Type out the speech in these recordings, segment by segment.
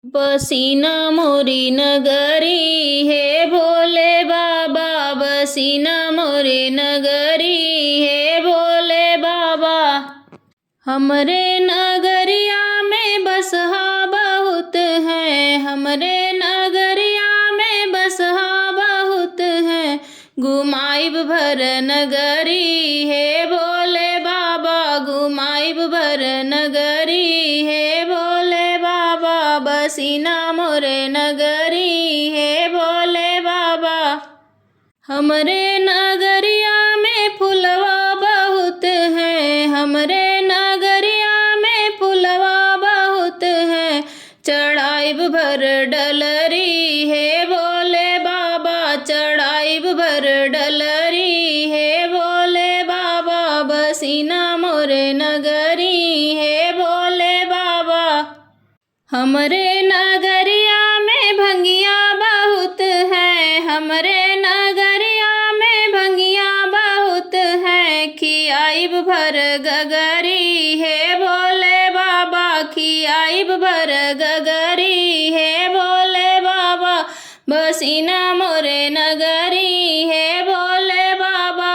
बसीना मोरी नगरी है भोले बाबा, बसीना मोरी नगरी है भोले बाबा। हमरे नगरिया में बसहा बहुत है, हमरे नगरिया में बसहा बहुत है। घुमाइब भर नगरी है भोले बाबा, घुमाइब भर नगरी है भोले बाबा। बसीना मोरे नगरी है भोले बाबा। हमरे नगरिया में फुलवा बहुत है, हमरे नगरिया में फुलवा बहुत है। चढ़ाइब भर डलरी है भोले बाबा, चढ़ाइब भर डलरी है भोले बाबा। बसीना मोरे नगरी है भोले बाबा। हमरे नगरिया में भंगिया बहुत है, हमरे नगरिया में भंगिया बहुत है। खियाइब भर गगरी है भोले बाबा, खियाइब भर गगरी है भोले बाबा। बसीना मोरे नगरी है भोले बाबा।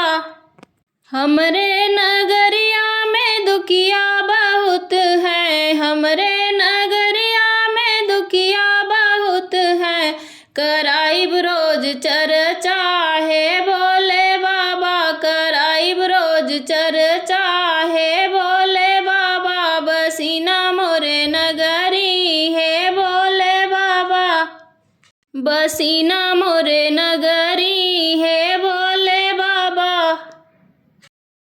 हमरे नगरिया में दुखिया बहुत है, हमरे नगरिया में दुखिया बहुत है। कराइब रोज चर्चा है भोले बाबा, कराइब रोज चर्चा है भोले बाबा। बसीना मोरे नगरी है भोले बाबा, बसीना मोरे नगरी।